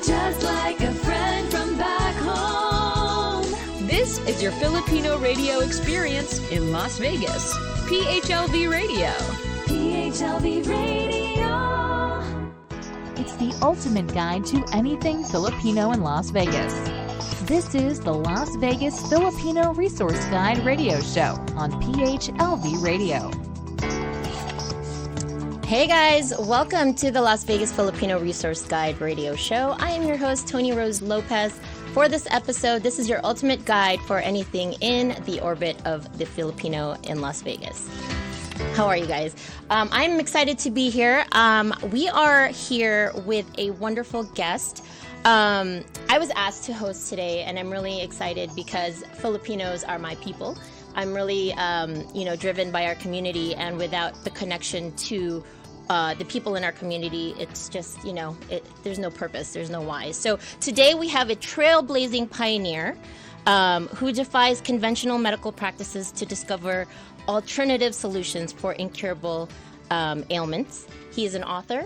just like a friend from back home. This is your Filipino radio experience in Las Vegas. PHLV Radio. PHLV Radio. It's the ultimate guide to anything Filipino in Las Vegas. This is the Las Vegas Filipino Resource Guide radio show on PHLV Radio. Hey guys, welcome to the Las Vegas Filipino Resource Guide radio show. I am your host, Toni Rose Lopez. For this episode, this is your ultimate guide for anything in the orbit of the Filipino in Las Vegas. How are you guys? I'm excited to be here. We are here with a wonderful guest. I was asked to host today, and I'm really excited because Filipinos are my people. I'm really, driven by our community, and without the connection to the people in our community, it's just, there's no purpose, there's no why. So today we have a trailblazing pioneer who defies conventional medical practices to discover alternative solutions for incurable ailments. He is an author.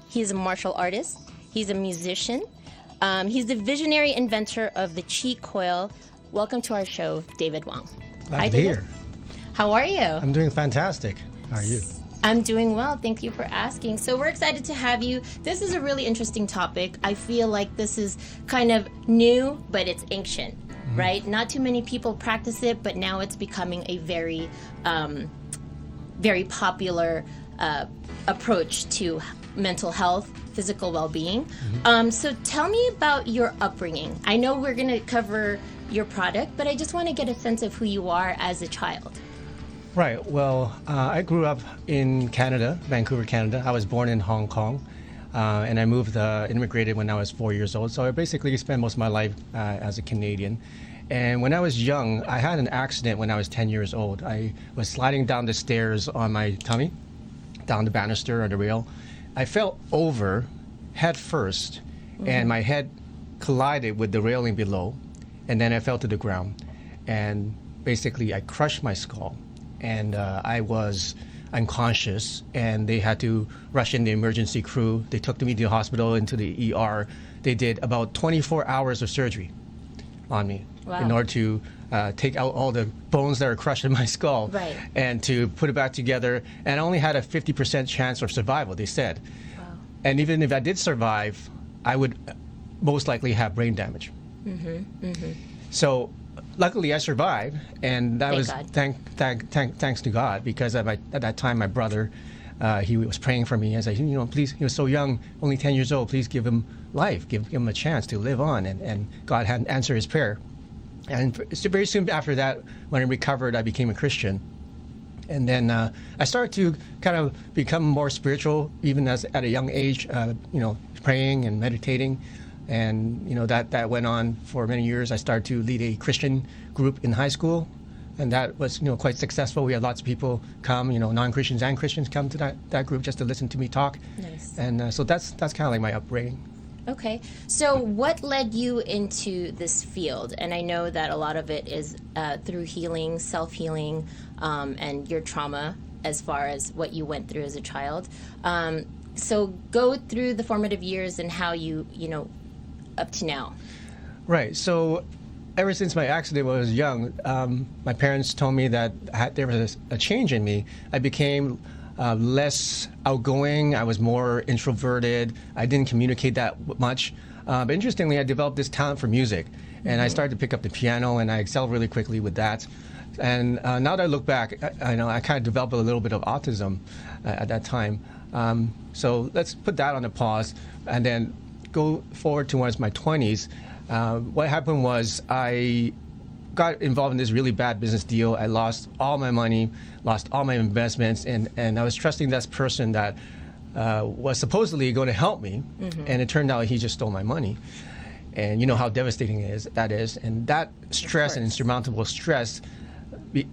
He's a martial artist. He's a musician. He's the visionary inventor of the Chi coil. Welcome to our show, David Wong. Glad to be here. How are you? I'm doing fantastic. How are you? I'm doing well. Thank you for asking. So we're excited to have you. This is a really interesting topic. I feel like this is kind of new, but it's ancient, right? Not too many people practice it, but now it's becoming a very, very popular approach to mental health, physical well-being. So tell me about your upbringing. I know we're going to cover your product, but I just want to get a sense of who you are as a child. Right. Well, I grew up in Canada, Vancouver, Canada. I was born in Hong Kong, and I immigrated when I was 4 years old. So I basically spent most of my life as a Canadian. And when I was young, I had an accident when I was 10 years old. I was sliding down the stairs on my tummy, down the banister or the rail. I fell over head first, and my head collided with the railing below, and then I fell to the ground. And basically, I crushed my skull. And I was unconscious, and they had to rush in the emergency crew. They took me to the hospital, into the ER. They did about 24 hours of surgery on me in order to take out all the bones that are crushed in my skull and to put it back together. And I only had a 50% chance of survival, they said. Wow. And even if I did survive, I would most likely have brain damage. So luckily, I survived, and that was thanks to God, because at that time, my brother, he was praying for me. I said, please, he was so young, only 10 years old, please give him life, give him a chance to live on, and God had answered his prayer. And very soon after that, when I recovered, I became a Christian. And then I started to kind of become more spiritual, even at a young age, praying and meditating. And that went on for many years. I started to lead a Christian group in high school, and that was quite successful. We had lots of people come, non-Christians and Christians come to that group just to listen to me talk. Nice. And so that's kind of like my upbringing. Okay, so what led you into this field? And I know that a lot of it is through healing, self-healing, and your trauma as far as what you went through as a child. So go through the formative years and how you up to now. Right. So ever since my accident when I was young, my parents told me that there was a change in me. I became less outgoing. I was more introverted. I didn't communicate that much. But interestingly, I developed this talent for music. And I started to pick up the piano, and I excelled really quickly with that. And now that I look back, I kind of developed a little bit of autism at that time. So let's put that on a pause and then go forward towards my 20s. What happened was I got involved in this really bad business deal. I lost all my money, lost all my investments, and I was trusting this person that was supposedly going to help me, and it turned out he just stole my money. And you know how devastating that is. And that stress and insurmountable stress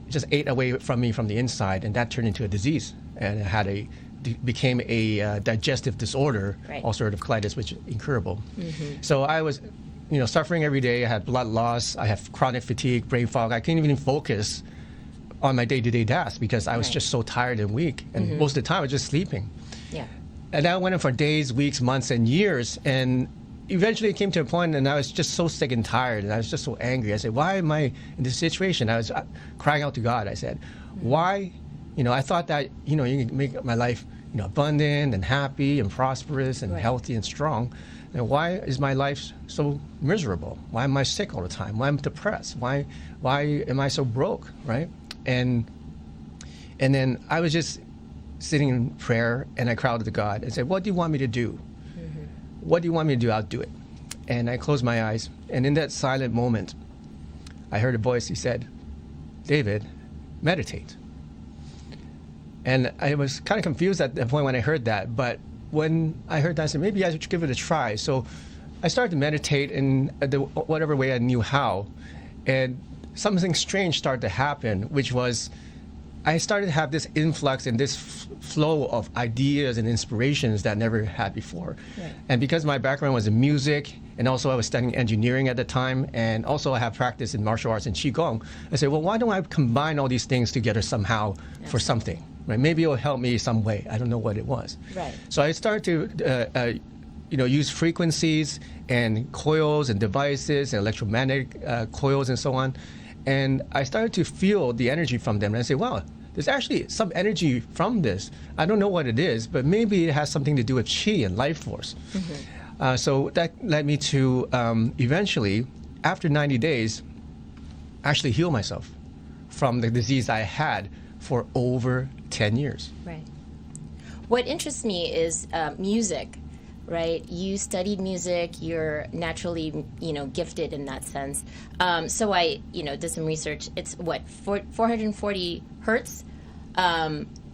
just ate away from me from the inside, and that turned into a disease. And it became a digestive disorder, ulcerative colitis, which is incurable. So I was suffering every day. I had blood loss. I have chronic fatigue, brain fog. I couldn't even focus on my day-to-day tasks because I was just so tired and weak. And most of the time, I was just sleeping. And that went on for days, weeks, months, and years. And eventually it came to a point, and I was just so sick and tired, and I was just so angry. I said, why am I in this situation? I was crying out to God. I said, why? I thought that, you can make my life, abundant and happy and prosperous and healthy and strong. And why is my life so miserable? Why am I sick all the time? Why am I depressed? Why am I so broke, right? And then I was just sitting in prayer, and I cried out to God and said, what do you want me to do? What do you want me to do? I'll do it. And I closed my eyes, and in that silent moment, I heard a voice. He said, David, meditate. And I was kind of confused at the point when I heard that, but when I heard that, I said, maybe I should give it a try. So I started to meditate in whatever way I knew how, and something strange started to happen, which was I started to have this influx and this flow of ideas and inspirations that I never had before. Right. And because my background was in music, and also I was studying engineering at the time, and also I have practice in martial arts and qigong, I said, well, why don't I combine all these things together somehow for something? Right? Maybe it'll help me some way. I don't know what it was. Right. So I started to use frequencies and coils and devices and electromagnetic coils and so on. And I started to feel the energy from them. And I said, wow, there's actually some energy from this. I don't know what it is, but maybe it has something to do with qi and life force. So that led me to eventually, after 90 days, actually heal myself from the disease I had for over 10 years. Right. What interests me is music, right? You studied music, you're naturally, gifted in that sense. So I, did some research. It's 440 hertz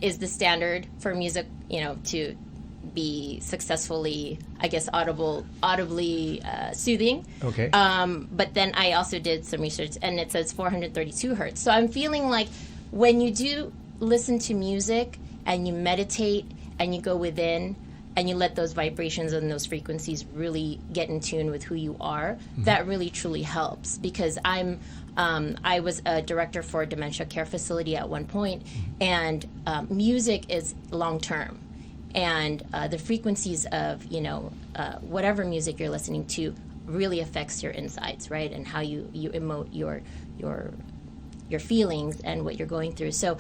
is the standard for music, to be successfully, I guess, audibly soothing. Okay. But then I also did some research, and it says 432 hertz. So I'm feeling like when you do listen to music and you meditate and you go within and you let those vibrations and those frequencies really get in tune with who you are, that really truly helps. Because I was a director for a dementia care facility at one point, and music is long term, and the frequencies of whatever music you're listening to really affects your insides, right, and how you emote your feelings and what you're going through. So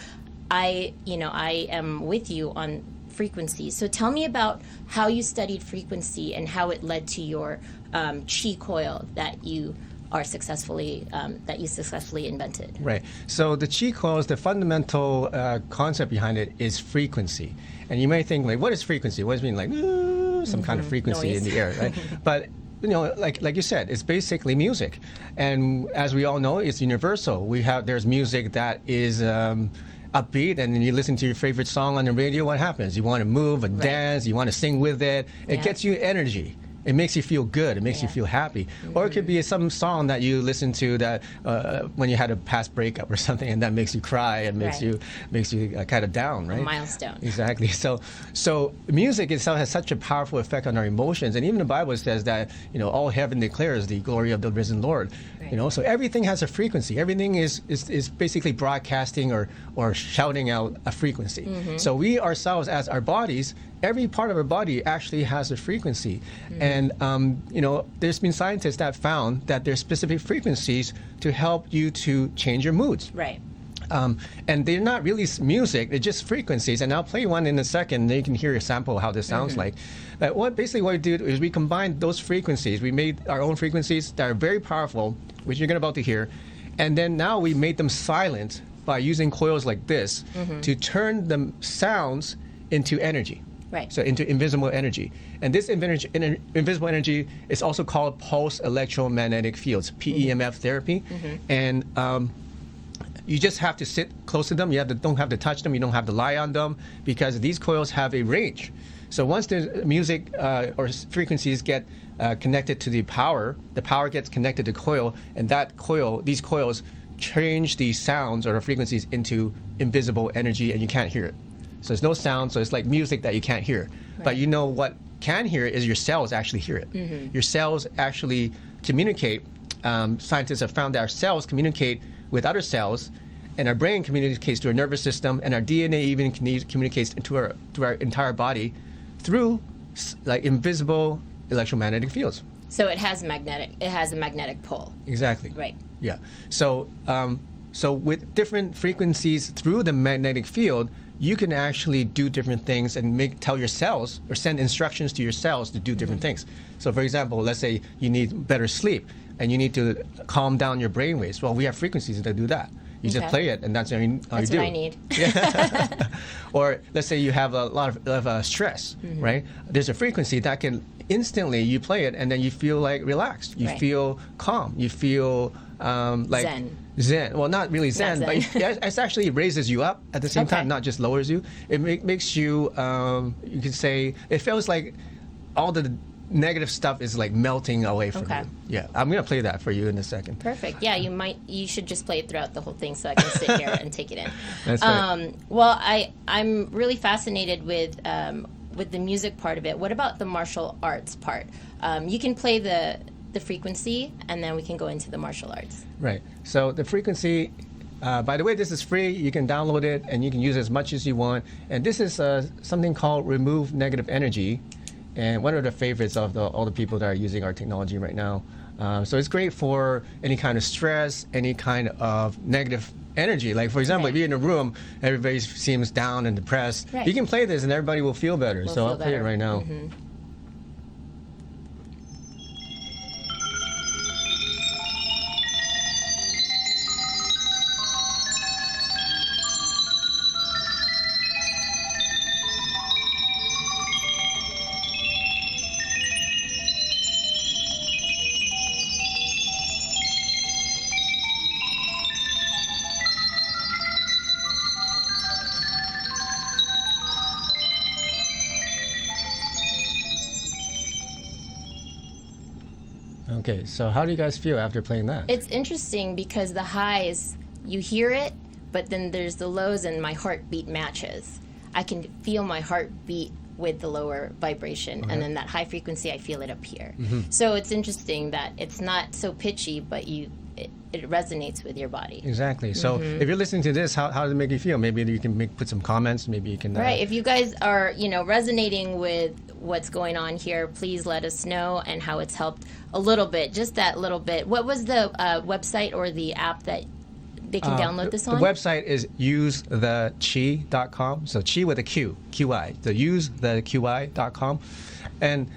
I am with you on frequencies. So tell me about how you studied frequency and how it led to your chi coil that you successfully invented. Right. So the chi coils, the fundamental concept behind it is frequency. And you may think, like, what is frequency? What does it mean? Like, some kind of frequency Noise. in the air, right? But like you said, it's basically music, and as we all know, it's universal. There's music that is upbeat, and then you listen to your favorite song on the radio. What happens? You want to move and dance. You want to sing with it. It gets you energy. It makes you feel good. It makes you feel happy. Or it could be some song that you listen to that when you had a past breakup or something, and that makes you cry and makes you kind of down, right? A milestone. Exactly. So music itself has such a powerful effect on our emotions, and even the Bible says that all heaven declares the glory of the risen Lord. Right. So everything has a frequency. Everything is basically broadcasting or shouting out a frequency. So we ourselves, as our bodies, every part of our body actually has a frequency. And, there's been scientists that found that there's specific frequencies to help you to change your moods. Right. And they're not really music, they're just frequencies. And I'll play one in a second, then you can hear a sample of how this sounds like. But what we did is we combined those frequencies. We made our own frequencies that are very powerful, which you're about to hear. And then now we made them silent by using coils like this to turn the sounds into energy. Right. So into invisible energy. And this invisible energy is also called pulse electromagnetic fields, PEMF therapy. And you just have to sit close to them. You don't have to touch them. You don't have to lie on them, because these coils have a range. So once the music or frequencies get connected to the power gets connected to coil, and these coils change the sounds or the frequencies into invisible energy, and you can't hear it. So there's no sound, so it's like music that you can't hear. Right. But what can hear is your cells actually hear it. Your cells actually communicate. Scientists have found that our cells communicate with other cells, and our brain communicates to our nervous system, and our DNA even communicates to our entire body through like invisible electromagnetic fields. So it has a magnetic pull. Exactly. Right. Yeah. So so with different frequencies through the magnetic field, you can actually do different things and tell your cells or send instructions to your cells to do different things. So for example, let's say you need better sleep and you need to calm down your brain waves. Well, we have frequencies that do that. You just play it, and that's all you do. That's what I need. Yeah. Or let's say you have a lot of stress, right? There's a frequency that can instantly, you play it, and then you feel like relaxed. You feel calm. You feel like Zen. Well, not really Zen, but it actually raises you up at the same time, not just lowers you. It makes you, you could say, it feels like all the negative stuff is like melting away from you. Yeah, I'm gonna play that for you in a second. Perfect. Yeah, you should just play it throughout the whole thing so I can sit here and take it in. That's right. Well, I'm really fascinated with the music part of it. What about the martial arts part? You can play the frequency, and then we can go into the martial arts. Right. So the frequency. By the way, this is free. You can download it, and you can use it as much as you want. And this is something called Remove Negative Energy. And one of the favorites of all the people that are using our technology right now. So it's great for any kind of stress, any kind of negative energy. Like, for example, if you're in a room, everybody seems down and depressed. You can play this and everybody will feel better. So I'll play it right now. Okay, so how do you guys feel after playing that? It's interesting because the highs, you hear it, but then there's the lows and my heartbeat matches. I can feel my heartbeat with the lower vibration, and then that high frequency, I feel it up here. So it's interesting that it's not so pitchy, but it resonates with your body. Exactly. So if you're listening to this, how does it make you feel? Maybe you can put some comments. Maybe you can. Right. If you guys are, resonating with what's going on here, please let us know and how it's helped a little bit, just that little bit. What was the website or the app that they can download this on? The website is usetheqi.com. So Qi with a Q, QI. So usetheqi.com. And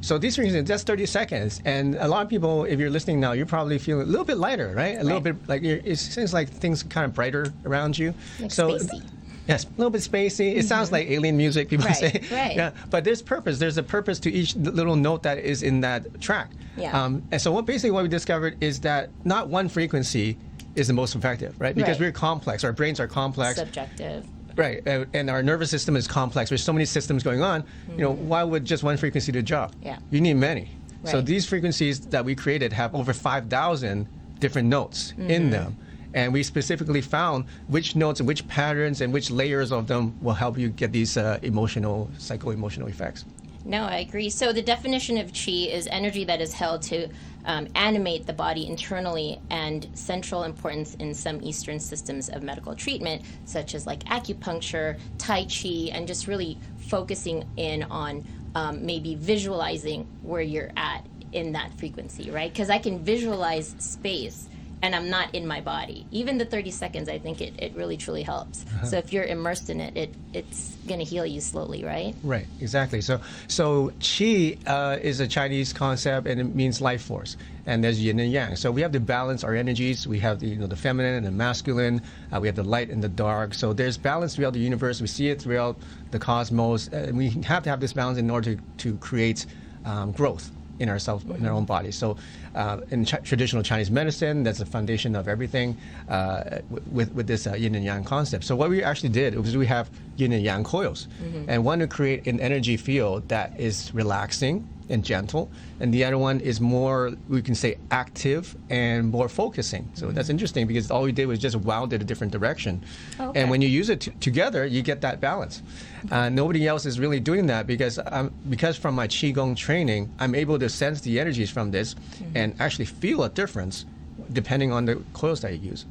so these things, that's 30 seconds. And a lot of people, if you're listening now, you're probably feeling a little bit lighter, right? A little bit like it seems like things are kind of brighter around you. Like so spacey. Yes, a little bit spacey. It sounds like alien music, people say. Right. Yeah, but there's purpose. There's a purpose to each little note that is in that track. Yeah. And so what we discovered is that not one frequency is the most effective, right? Because we're complex. Our brains are complex. Subjective. Right, and our nervous system is complex. There's so many systems going on. Why would just one frequency do the job? Yeah. You need many. Right. So these frequencies that we created have over 5,000 different notes in them. And we specifically found which notes and which patterns and which layers of them will help you get these psycho-emotional effects. No, I agree. So the definition of qi is energy that is held to animate the body internally, and central importance in some Eastern systems of medical treatment, such as like acupuncture, Tai Chi, and just really focusing in on maybe visualizing where you're at in that frequency, right? Because I can visualize space and I'm not in my body. Even the 30 seconds, I think it really truly helps. So if you're immersed in it, it's going to heal you slowly, right? Right, exactly. So qi is a Chinese concept, and it means life force. And there's yin and yang. So we have to balance our energies. We have the feminine and the masculine. We have the light and the dark. So there's balance throughout the universe. We see it throughout the cosmos. And we have to have this balance in order to create growth in ourselves, in our own body. So in traditional Chinese medicine, that's the foundation of everything with this yin and yang concept. So what we actually did was we have yin and yang coils, and one to create an energy field that is relaxing and gentle, and the other one is more, we can say, active and more focusing. So that's interesting because all we did was just wound it a different direction. Okay. And when you use it together, you get that balance. Nobody else is really doing that because from my Qigong training, I'm able to sense the energies from this and actually feel a difference depending on the coils that you use.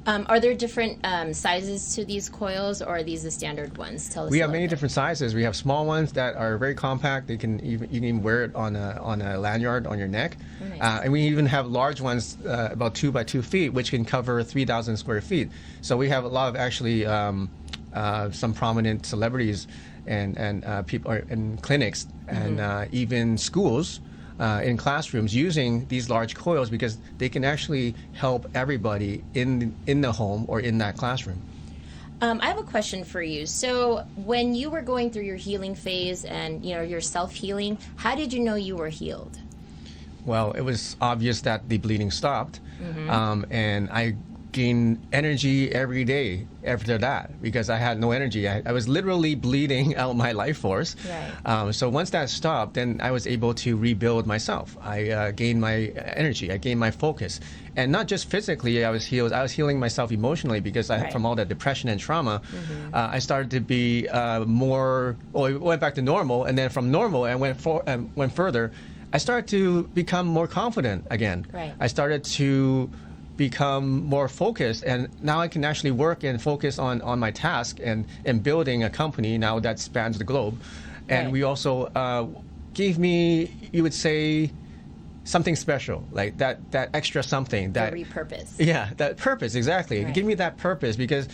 Are there different sizes to these coils, or are these the standard ones? Tell us. We have many different sizes. We have small ones that are very compact. You can even wear it on a lanyard on your neck. Nice. And we even have large ones about 2 by 2 feet, which can cover 3,000 square feet. So we have a lot of actually some prominent celebrities and people in clinics and even schools. In classrooms using these large coils because they can actually help everybody in the home or in that classroom. I have a question for you. So when you were going through your healing phase and your self-healing, how did you know you were healed? Well, it was obvious that the bleeding stopped, and I gained energy every day after that because I had no energy. I was literally bleeding out my life force. Right. So once that stopped, then I was able to rebuild myself. I gained my energy. I gained my focus. And not just physically, I was healed. I was healing myself emotionally because from all that depression and trauma, I started to be it went back to normal. And then from normal, I went further. I started to become more confident again. Right. I started to become more focused, and now I can actually work and focus on my task and building a company now that spans the globe. And we also gave me, you would say, something special, like that extra something. That repurpose. Yeah, that purpose, exactly. Right. Give me that purpose because,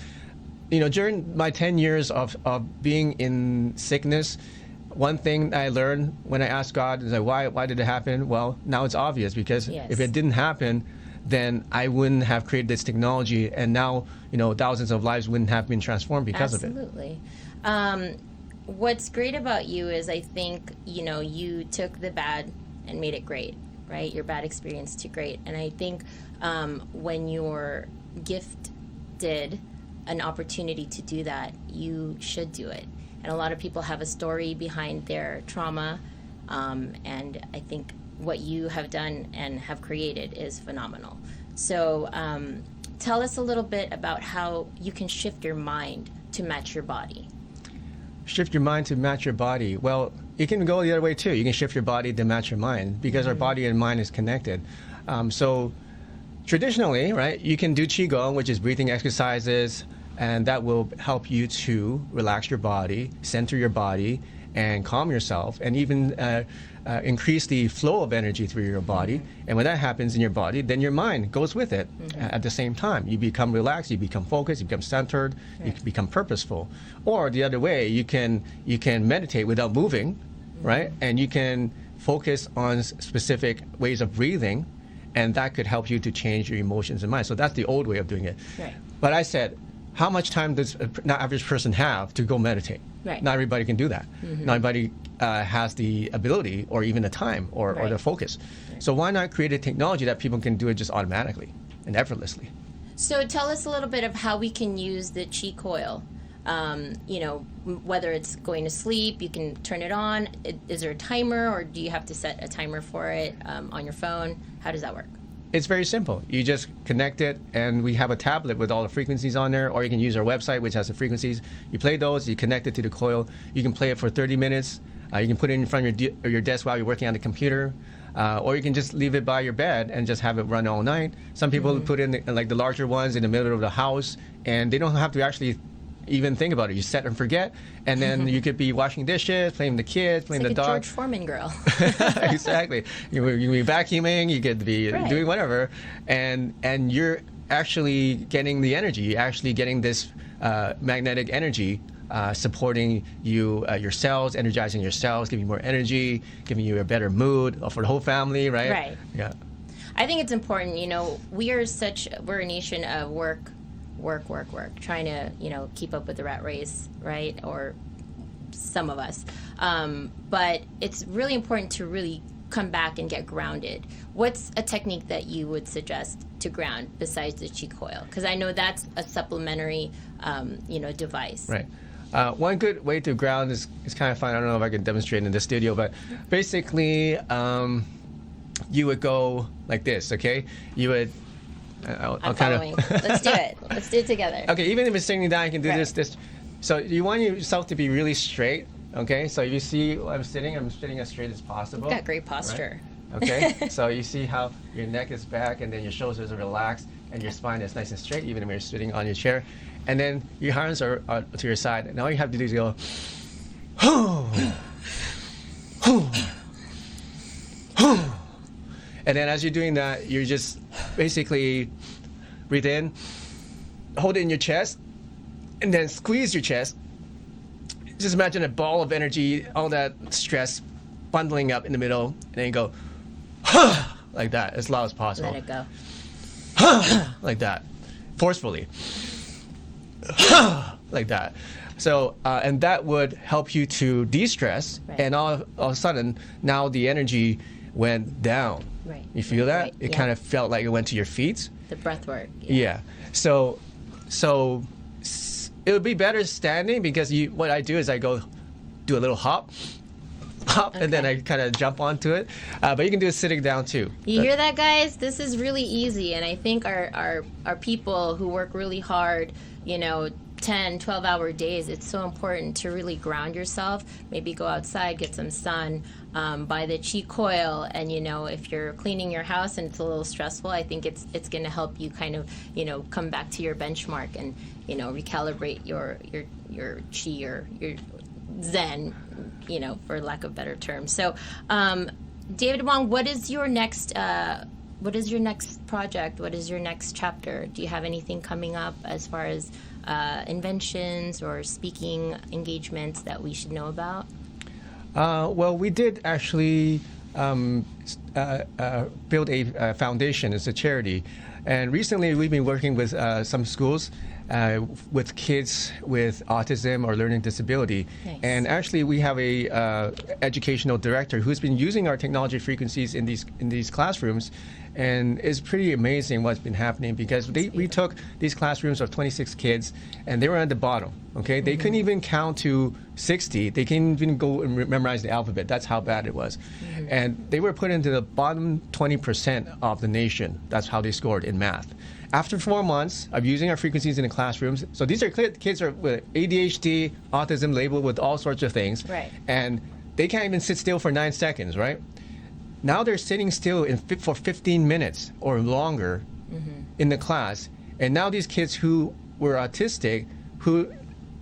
during my 10 years of being in sickness, one thing I learned when I asked God is like, why did it happen? Well, now it's obvious because if it didn't happen, then I wouldn't have created this technology, and now thousands of lives wouldn't have been transformed because of it. Absolutely. What's great about you is I think you took the bad and made it great, right? Your bad experience to great, and I think when you're gifted an opportunity to do that, you should do it. And a lot of people have a story behind their trauma, and I think what you have done and have created is phenomenal. So tell us a little bit about how you can shift your mind to match your body. Shift your mind to match your body. Well, it can go the other way too. You can shift your body to match your mind because our body and mind is connected. So traditionally, right, you can do Qigong, which is breathing exercises, and that will help you to relax your body, center your body, and calm yourself, and even increase the flow of energy through your body. And when that happens in your body, then your mind goes with it at the same time. You become relaxed, you become focused, you become centered, you become purposeful. Or the other way, you can meditate without moving, right? And you can focus on specific ways of breathing, and that could help you to change your emotions and mind. So that's the old way of doing it. Right. But I said, how much time does an average person have to go meditate? Right. Not everybody can do that. Not everybody has the ability or even the time or the focus. So why not create a technology that people can do it just automatically and effortlessly? So tell us a little bit of how we can use the Qi coil. Whether it's going to sleep, you can turn it on. Is there a timer, or do you have to set a timer for it on your phone? How does that work? It's very simple. You just connect it, and we have a tablet with all the frequencies on there, or you can use our website, which has the frequencies. You play those, you connect it to the coil. You can play it for 30 minutes. You can put it in front of your desk while you're working on the computer, or you can just leave it by your bed and just have it run all night. Some people put in the larger ones in the middle of the house, and they don't have to actually even think about it. You set and forget, and then you could be washing dishes, playing with the kids, playing It's the like a dog. George Foreman girl. Exactly. You could be vacuuming, you could be doing whatever, and you're actually getting the energy. You're actually getting this magnetic energy supporting you, your cells, energizing your cells, giving you more energy, giving you a better mood for the whole family, right? Right. Yeah. I think it's important. We're a nation of work, trying to, keep up with the rat race, right? Or some of us. But it's really important to really come back and get grounded. What's a technique that you would suggest to ground besides the Qi coil? Because I know that's a supplementary, device. Right. One good way to ground is kind of fun. I don't know if I can demonstrate in the studio, but basically, you would go like this, okay? You would. I'm following. Let's do it. Let's do it together. Okay, even if it's sitting down, you can do this. So you want yourself to be really straight, okay? So if you see I'm sitting as straight as possible. You've got great posture. Okay, so you see how your neck is back and then your shoulders are relaxed and your spine is nice and straight, even when you're sitting on your chair. And then your hands are to your side. And all you have to do is go, and then as you're doing that, you're just basically breathe in, hold it in your chest, and then squeeze your chest. Just imagine a ball of energy, all that stress bundling up in the middle, and then you go, like that, as loud as possible. Let it go. Like that, forcefully. Like that. So, and that would help you to de-stress, Right. and all of a sudden, now the energy went down. Right. You feel that? Right. It Yeah. kind of felt like it went to your feet. The breath work. Yeah. So it would be better standing, because what I do is I go do a little hop, and then I kind of jump onto it. But you can do it sitting down too. You hear that, guys? This is really easy, and I think our people who work really hard, 10, 12-hour days, it's so important to really ground yourself. Maybe go outside, get some sun, buy the chi coil, and if you're cleaning your house and it's a little stressful, I think it's going to help you kind of come back to your benchmark and recalibrate your chi or your zen, for lack of better terms. So, David Wong, what is your next project? What is your next chapter? Do you have anything coming up as far as inventions or speaking engagements that we should know about? Well, we did actually build a foundation. It's a charity. And recently we've been working with some schools with kids with autism or learning disability. Nice. And actually we have a educational director who's been using our technology frequencies in these classrooms. And it's pretty amazing what's been happening, because we took these classrooms of 26 kids and they were at the bottom. Okay, they couldn't even count to 60. They couldn't even go and memorize the alphabet. That's how bad it was. And they were put into the bottom 20% of the nation. That's how they scored in math. After 4 months of using our frequencies in the classrooms, so these are kids are with ADHD, autism, labeled with all sorts of things. Right. And they can't even sit still for 9 seconds, right? Now they're sitting still for 15 minutes or longer in the class. And now these kids who were autistic, who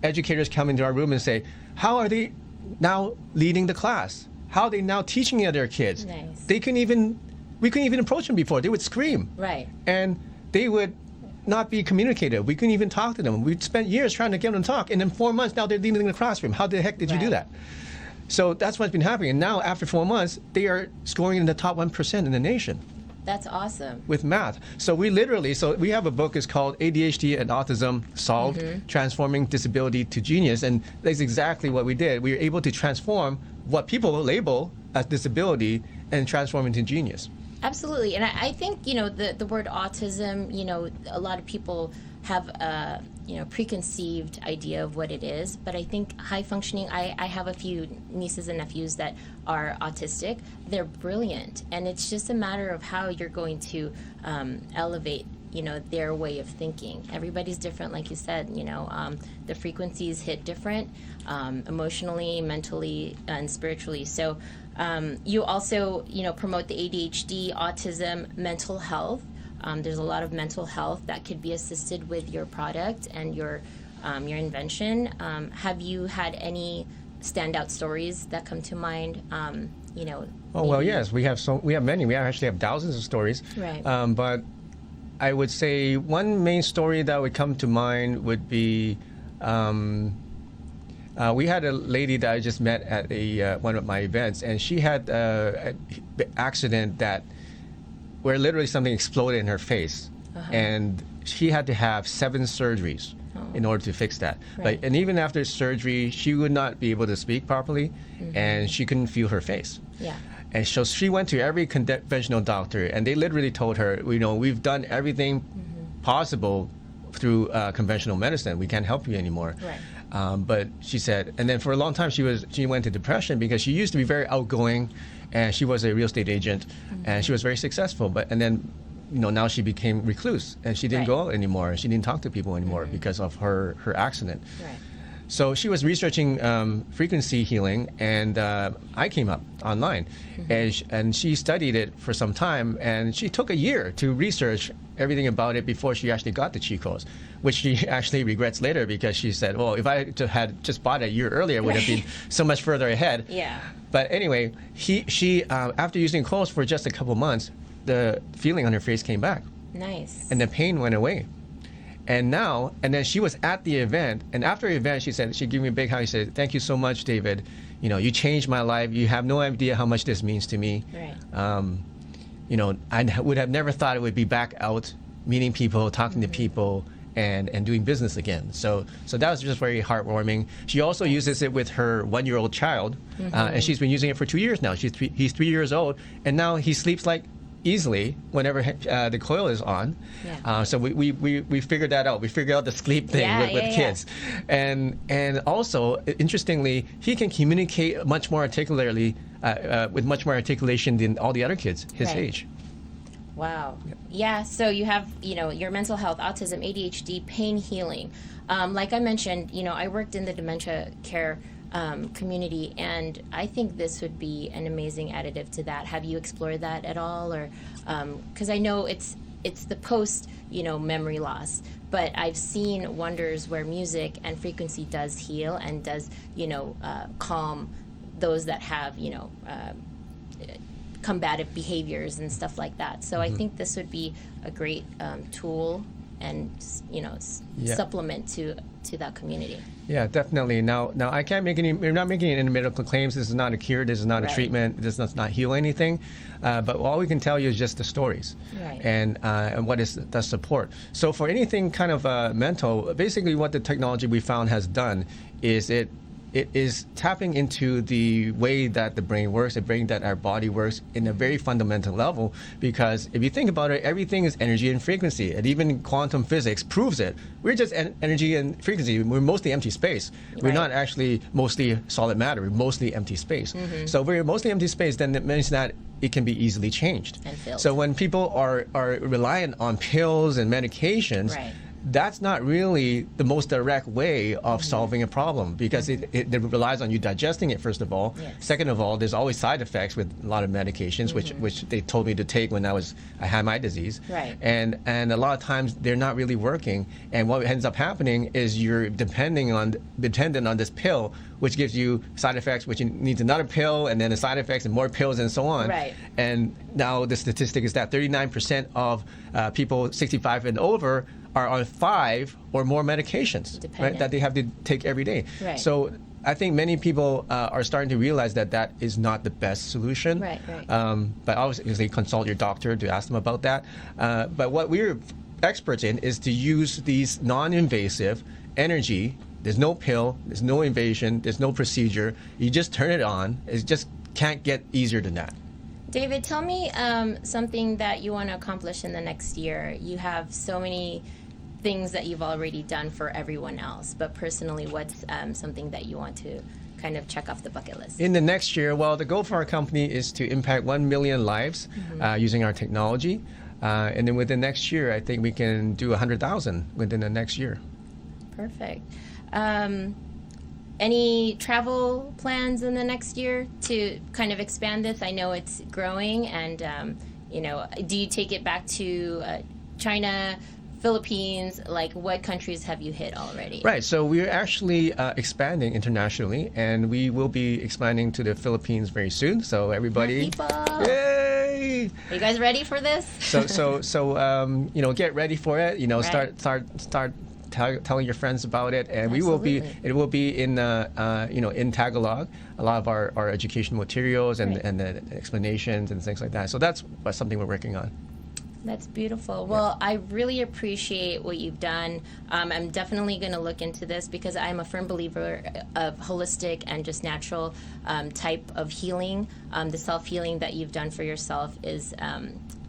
educators come into our room and say, how are they now leading the class? How are they now teaching the other kids? Nice. We couldn't even approach them before. They would scream. Right. And they would not be communicative. We couldn't even talk to them. We'd spent years trying to get them to talk. And in 4 months, now they're leading the classroom. How the heck did you do Right. that? So that's what's been happening. And now, after 4 months, they are scoring in the top 1% in the nation That's awesome. with math. So we have a book. It's called ADHD and Autism Solved, Transforming Disability to Genius. And that's exactly what we did. We were able to transform what people label as disability and transform into genius. Absolutely. And I think, the word autism, a lot of people have a preconceived idea of what it is, but I think high functioning, I have a few nieces and nephews that are autistic. They're brilliant, and it's just a matter of how you're going to elevate their way of thinking. Everybody's different, like you said. The frequencies hit different, emotionally, mentally, and spiritually. So you also promote the ADHD, autism, mental health. There's a lot of mental health that could be assisted with your product and your invention. Have you had any standout stories that come to mind? Oh, well, yes, we have many. We actually have thousands of stories. Right. But I would say one main story that would come to mind would be we had a lady that I just met at one of my events, and she had an accident where literally something exploded in her face, and she had to have 7 surgeries in order to fix that. Right. And even after surgery, she would not be able to speak properly, and she couldn't feel her face. Yeah. And so she went to every conventional doctor, and they literally told her, we've done everything possible through conventional medicine. We can't help you anymore. Right. But she said, and then for a long time she went into depression, because she used to be very outgoing, and she was a real estate agent, and she was very successful. And then, now she became recluse, and she didn't Right. go out anymore. She didn't talk to people anymore because of her accident. Right. So she was researching frequency healing, and I came up online, and she studied it for some time, and she took a year to research everything about it before she actually got the cheat codes, which she actually regrets later because she said, well, if I had just bought it a year earlier, it would have been so much further ahead. Yeah. But anyway, she after using clothes for just a couple months, the feeling on her face came back. Nice. And the pain went away. And then she was at the event, and after the event, she gave me a big hug. She said, "Thank you so much, David. You changed my life. You have no idea how much this means to me. Right. I would have never thought it would be back out, meeting people, talking to people, and doing business again. So that was just very heartwarming. She also uses it with her 1-year-old child, and she's been using it for 2 years now. He's 3 years old, and now he sleeps like easily whenever the coil is on. Yeah. So we figured that out. We figured out the sleep thing with kids. And also, interestingly, he can communicate much more articulately, with much more articulation than all the other kids his age. Wow. Yeah, so you have, your mental health, autism, ADHD, pain healing. Like I mentioned, I worked in the dementia care community, and I think this would be an amazing additive to that. Have you explored that at all? Or because I know it's the post memory loss, but I've seen wonders where music and frequency does heal and does calm those that have combative behaviors and stuff like that. So I think this would be a great tool and supplement to that community. Yeah, definitely. Now I can't make we're not making any medical claims. This is not a cure. This is not a treatment. This does not heal anything. But all we can tell you is just the stories and what is the support. So for anything kind of mental, basically what the technology we found has done is it is tapping into the way that the brain works, the brain that our body works in a very fundamental level. Because if you think about it, everything is energy and frequency, and even quantum physics proves it. We're just energy and frequency. We're mostly empty space. We're not actually mostly solid matter. We're mostly empty space. So if we're mostly empty space, then it means that it can be easily changed. And filled. So when people are reliant on pills and medications, that's not really the most direct way of solving a problem, because it relies on you digesting it, first of all. Second of all, there's always side effects with a lot of medications, which they told me to take when I had my disease. And a lot of times they're not really working. And what ends up happening is you're dependent on this pill, which gives you side effects, which needs another pill, and then the side effects and more pills and so on. And now the statistic is that 39% of people 65 and over are on 5 or more medications, that they have to take every day. So I think many people are starting to realize that is not the best solution. But obviously consult your doctor to ask them about that. But what we're experts in is to use these non-invasive energy. There's no pill, there's no invasion, there's no procedure. You just turn it on. It just can't get easier than that. David, tell me something that you want to accomplish in the next year. You have so many things that you've already done for everyone else, but personally, what's something that you want to kind of check off the bucket list? In the next year, well, the goal for our company is to impact 1 million lives using our technology. And then within next year, I think we can do 100,000 within the next year. Perfect. Any travel plans in the next year to kind of expand this? I know it's growing, and do you take it back to China, Philippines? Like, what countries have you hit already? Right. So we're actually expanding internationally, and we will be expanding to the Philippines very soon. So everybody, yay! Are you guys ready for this? So get ready for it. Start telling your friends about it, and it will be in in Tagalog, a lot of our educational materials and the explanations and things like that. So that's something we're working on. That's beautiful. Well, I really appreciate what you've done. I'm definitely going to look into this, because I'm a firm believer of holistic and just natural type of healing. The self-healing that you've done for yourself is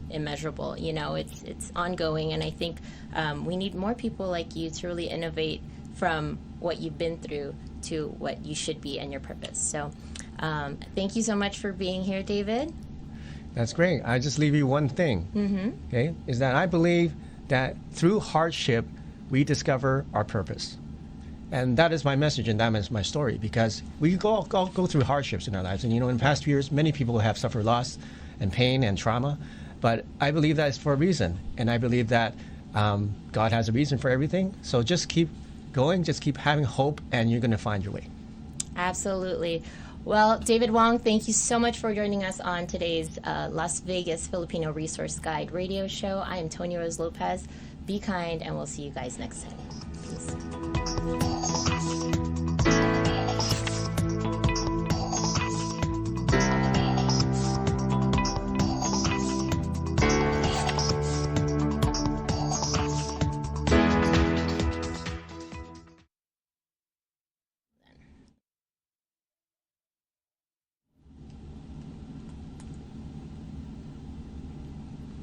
immeasurable. It's ongoing, and I think we need more people like you to really innovate from what you've been through to what you should be and your purpose. So thank you so much for being here, David. That's great. I just leave you one thing, okay, is that I believe that through hardship, we discover our purpose. And that is my message, and that is my story, because we all go through hardships in our lives. And, in the past few years, many people have suffered loss and pain and trauma. But I believe that it's for a reason. And I believe that God has a reason for everything. So just keep going, just keep having hope, and you're going to find your way. Absolutely. Well, David Wong, thank you so much for joining us on today's Las Vegas Filipino Resource Guide radio show. I am Toni Rose Lopez. Be kind, and we'll see you guys next time. Peace.